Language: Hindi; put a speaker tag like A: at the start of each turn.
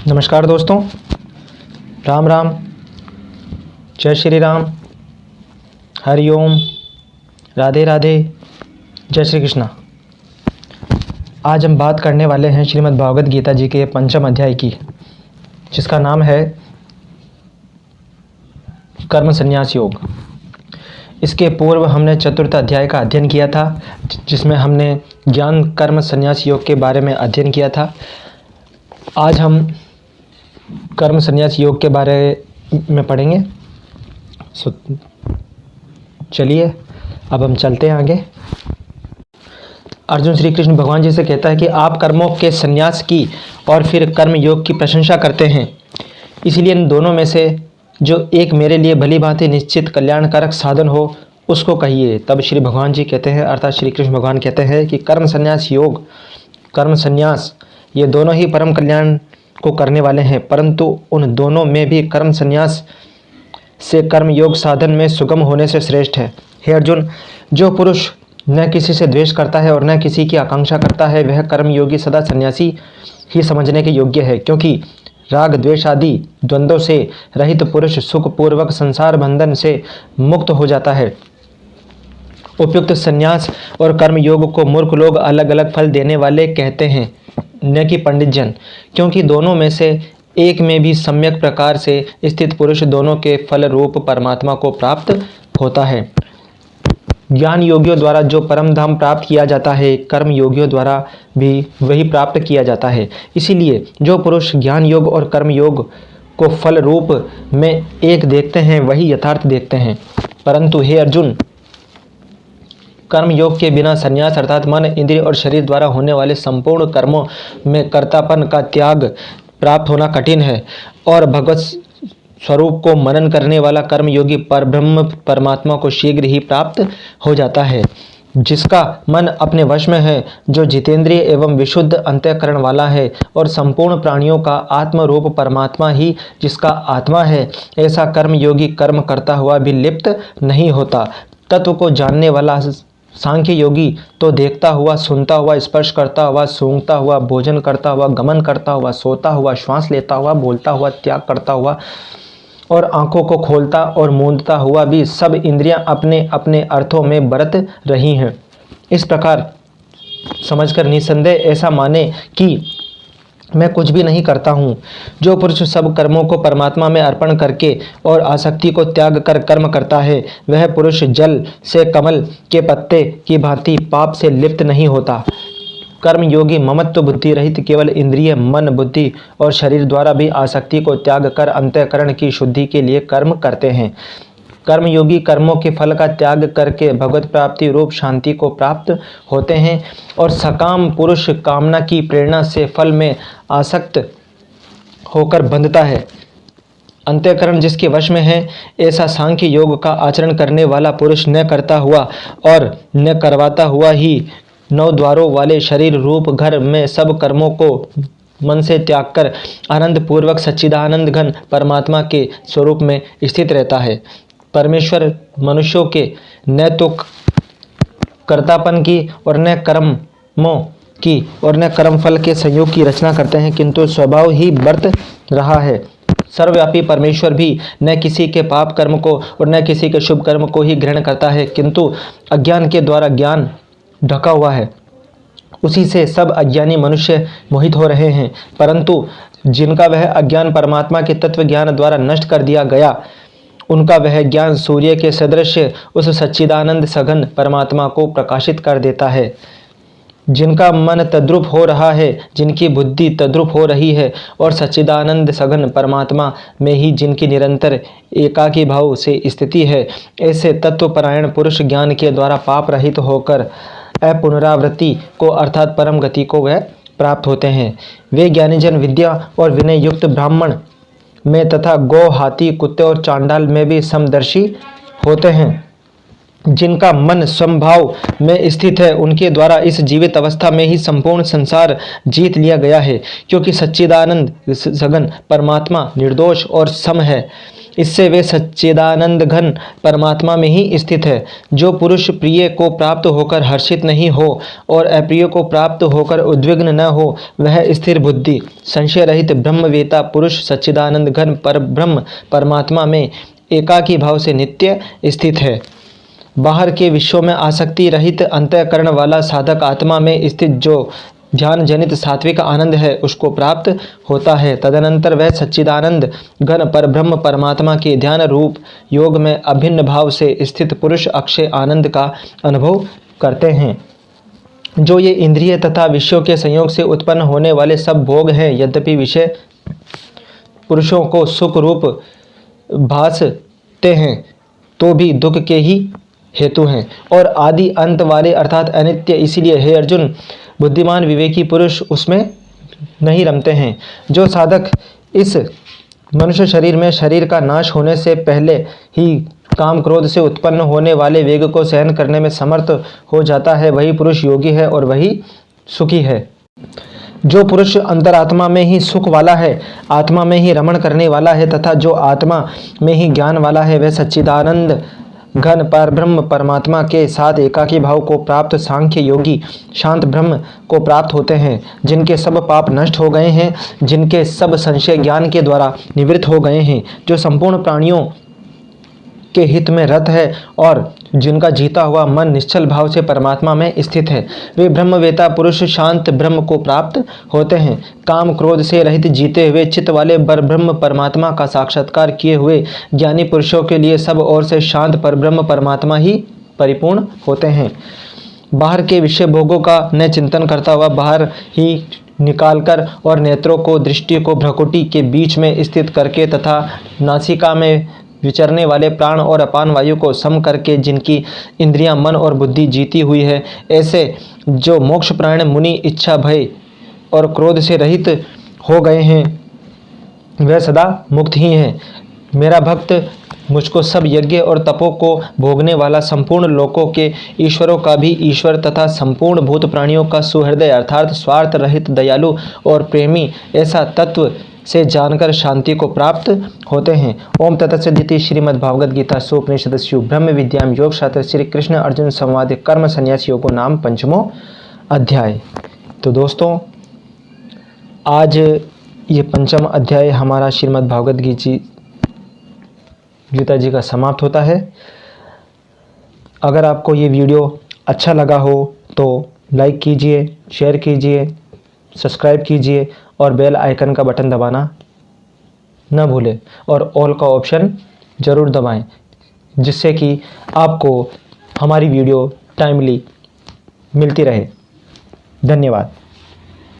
A: नमस्कार दोस्तों, राम राम, जय श्री राम, हरिओम, राधे राधे, जय श्री कृष्णा। आज हम बात करने वाले हैं श्रीमद् भागवत गीता जी के पंचम अध्याय की, जिसका नाम है कर्म संन्यास योग। इसके पूर्व हमने चतुर्थ अध्याय का अध्ययन किया था, जिसमें हमने ज्ञान कर्म संन्यास योग के बारे में अध्ययन किया था। आज हम कर्म संन्यास योग के बारे में पढ़ेंगे। चलिए अब हम चलते हैं आगे। अर्जुन श्री कृष्ण भगवान जी से कहता है कि आप कर्मों के संन्यास की और फिर कर्म योग की प्रशंसा करते हैं, इसलिए इन दोनों में से जो एक मेरे लिए भली भांति निश्चित कल्याणकारक साधन हो उसको कहिए। तब श्री भगवान जी कहते हैं, अर्थात श्री कृष्ण भगवान कहते हैं कि कर्म संन्यास योग, कर्म संन्यास ये दोनों ही परम कल्याण को करने वाले हैं, परंतु उन दोनों में भी कर्म संन्यास से कर्म योग साधन में सुगम होने से श्रेष्ठ है। हे अर्जुन, जो पुरुष न किसी से द्वेष करता है और न किसी की आकांक्षा करता है, वह कर्म योगी सदा सन्यासी ही समझने के योग्य है, क्योंकि राग द्वेष आदि द्वंद्वों से रहित पुरुष सुखपूर्वक संसार बंधन से मुक्त हो जाता है। उपयुक्त संन्यास और कर्म योग को मूर्ख लोग अलग अलग फल देने वाले कहते हैं, न कि पंडित जन, क्योंकि दोनों में से एक में भी सम्यक प्रकार से स्थित पुरुष दोनों के फल रूप परमात्मा को प्राप्त होता है। ज्ञान योगियों द्वारा जो परम धाम प्राप्त किया जाता है, कर्म योगियों द्वारा भी वही प्राप्त किया जाता है। इसीलिए जो पुरुष ज्ञान योग और कर्म योग को फल रूप में एक देखते हैं, वही यथार्थ देखते हैं। परंतु हे अर्जुन, कर्म योग के बिना संन्यास अर्थात मन, इंद्रिय और शरीर द्वारा होने वाले संपूर्ण कर्मों में कर्तापन का त्याग प्राप्त होना कठिन है, और भगवत स्वरूप को मनन करने वाला कर्म योगी परब्रह्म परमात्मा को शीघ्र ही प्राप्त हो जाता है। जिसका मन अपने वश में है, जो जितेंद्रिय एवं विशुद्ध अंतःकरण वाला है और संपूर्ण प्राणियों का आत्म रूप परमात्मा ही जिसका आत्मा है, ऐसा कर्म योगी कर्म करता हुआ भी लिप्त नहीं होता। तत्व को जानने वाला सांख्य योगी तो देखता हुआ, सुनता हुआ, स्पर्श करता हुआ, सूंघता हुआ, भोजन करता हुआ, गमन करता हुआ, सोता हुआ, श्वास लेता हुआ, बोलता हुआ, त्याग करता हुआ और आंखों को खोलता और मूंदता हुआ भी सब इंद्रियां अपने अपने अर्थों में बरत रही हैं। इस प्रकार समझकर निसंदेह ऐसा माने कि मैं कुछ भी नहीं करता हूँ। जो पुरुष सब कर्मों को परमात्मा में अर्पण करके और आसक्ति को त्याग कर कर्म करता है, वह पुरुष जल से कमल के पत्ते की भांति पाप से लिप्त नहीं होता। कर्म योगी ममत्व बुद्धि रहित केवल इंद्रिय, मन, बुद्धि और शरीर द्वारा भी आसक्ति को त्याग कर अंतःकरण की शुद्धि के लिए कर्म करते हैं। कर्म योगी कर्मों के फल का त्याग करके भगवत प्राप्ति रूप शांति को प्राप्त होते हैं, और सकाम पुरुष कामना की प्रेरणा से फल में आसक्त होकर बंधता है। अंतःकरण जिसके वश में है, ऐसा सांख्य योग का आचरण करने वाला पुरुष न करता हुआ और न करवाता हुआ ही नौ द्वारों वाले शरीर रूप घर में सब कर्मों को मन से त्याग कर आनंद पूर्वक सच्चिदानंद घन परमात्मा के स्वरूप में स्थित रहता है। परमेश्वर मनुष्यों के न तो कर्तापन की और न कर्मों की और न कर्म फल के संयोग की रचना करते हैं, किंतु स्वभाव ही बरत रहा है। सर्वव्यापी परमेश्वर भी न किसी के पाप कर्म को और न किसी के शुभ कर्म को ही ग्रहण करता है, किंतु अज्ञान के द्वारा ज्ञान ढका हुआ है, उसी से सब अज्ञानी मनुष्य मोहित हो रहे हैं। परंतु जिनका वह अज्ञान परमात्मा के तत्व ज्ञान द्वारा नष्ट कर दिया गया, उनका वह ज्ञान सूर्य के सदृश उस सच्चिदानंद सघन परमात्मा को प्रकाशित कर देता है। जिनका मन तद्रुप हो रहा है, जिनकी बुद्धि तद्रुप हो रही है और सच्चिदानंद सघन परमात्मा में ही जिनकी निरंतर एकाकी भाव से स्थिति है, ऐसे तत्वपरायण पुरुष ज्ञान के द्वारा पाप रहित होकर अपुनरावृत्ति को अर्थात परम गति को वह प्राप्त होते हैं। वे ज्ञानीजन विद्या और विनय युक्त ब्राह्मण में तथा गौ, हाथी, कुत्ते और चांडाल में भी समदर्शी होते हैं। जिनका मन समभाव में स्थित है, उनके द्वारा इस जीवित अवस्था में ही संपूर्ण संसार जीत लिया गया है, क्योंकि सच्चिदानंद सघन परमात्मा निर्दोष और सम है। इससे वे सच्चिदानंद घन परमात्मा में ही स्थित है। जो पुरुष प्रिय को प्राप्त होकर हर्षित नहीं हो और अप्रिय को प्राप्त होकर उद्विग्न न हो, वह स्थिर बुद्धि संशय रहित ब्रह्मवेता पुरुष सच्चिदानंद घन परब्रह्म परमात्मा में एकाकी भाव से नित्य स्थित है। बाहर के विषयों में आसक्ति रहित अंतःकरण वाला साधक आत्मा में स्थित जो ध्यान जनित सात्विक आनंद है उसको प्राप्त होता है। तदनंतर वह सच्चिदानंद घन परब्रह्म परमात्मा के ध्यान रूप योग में अभिन्न भाव से स्थित पुरुष अक्षय आनंद का अनुभव करते हैं। जो ये इंद्रिय तथा विषयों के संयोग से उत्पन्न होने वाले सब भोग हैं, यद्यपि विषय पुरुषों को सुख रूप भासते हैं तो भी दुख के ही हेतु हैं और आदि अंत वाले अर्थात अनित्य। इसीलिए हे अर्जुन, बुद्धिमान विवेकी पुरुष उसमें नहीं रमते हैं। जो साधक इस मनुष्य शरीर में शरीर का नाश होने से पहले ही काम क्रोध से उत्पन्न होने वाले वेग को सहन करने में समर्थ हो जाता है, वही पुरुष योगी है और वही सुखी है। जो पुरुष अंतरात्मा में ही सुख वाला है, आत्मा में ही रमण करने वाला है तथा जो आत्मा में ही ज्ञान वाला है, वह सच्चिदानंद घन परब्रह्म परमात्मा के साथ एकाकी भाव को प्राप्त सांख्य योगी शांत ब्रह्म को प्राप्त होते हैं। जिनके सब पाप नष्ट हो गए हैं, जिनके सब संशय ज्ञान के द्वारा निवृत्त हो गए हैं, जो संपूर्ण प्राणियों के हित में रत है और जिनका जीता हुआ मन निश्चल भाव से परमात्मा में स्थित है, वे ब्रह्मवेता पुरुष शांत ब्रह्म को प्राप्त होते हैं। काम क्रोध से रहित जीते हुए चित्त वाले परब्रह्म परमात्मा का साक्षात्कार किए हुए ज्ञानी पुरुषों के लिए सब ओर से शांत परब्रह्म परमात्मा ही परिपूर्ण होते हैं। बाहर के विषय भोगों का न चिंतन करता हुआ बाहर ही निकालकर और नेत्रों को दृष्टि को भ्रकुटी के बीच में स्थित करके तथा नासिका में विचरने वाले प्राण और अपान वायु को सम करके जिनकी इंद्रियां मन और बुद्धि जीती हुई है, ऐसे जो मोक्ष प्राण मुनि इच्छा भय और क्रोध से रहित हो गए हैं, वह सदा मुक्त ही हैं। मेरा भक्त मुझको सब यज्ञ और तपों को भोगने वाला संपूर्ण लोकों के ईश्वरों का भी ईश्वर तथा संपूर्ण भूत प्राणियों का सुहृदय अर्थात स्वार्थ रहित दयालु और प्रेमी ऐसा तत्व से जानकर शांति को प्राप्त होते हैं। ओम तत्सदिति श्रीमद्भागवत गीता सोपनिषदस्यु ब्रह्म विद्याम योग शास्त्र श्री कृष्ण अर्जुन संवाद कर्म संन्यास योगो नाम पंचमो अध्याय। तो दोस्तों, आज ये पंचम अध्याय हमारा श्रीमद्भागवत गीता जी का समाप्त होता है। अगर आपको ये वीडियो अच्छा लगा हो तो लाइक कीजिए, शेयर कीजिए, सब्सक्राइब कीजिए और बेल आइकन का बटन दबाना न भूलें और ऑल का ऑप्शन ज़रूर दबाएं, जिससे कि आपको हमारी वीडियो टाइमली मिलती रहे। धन्यवाद।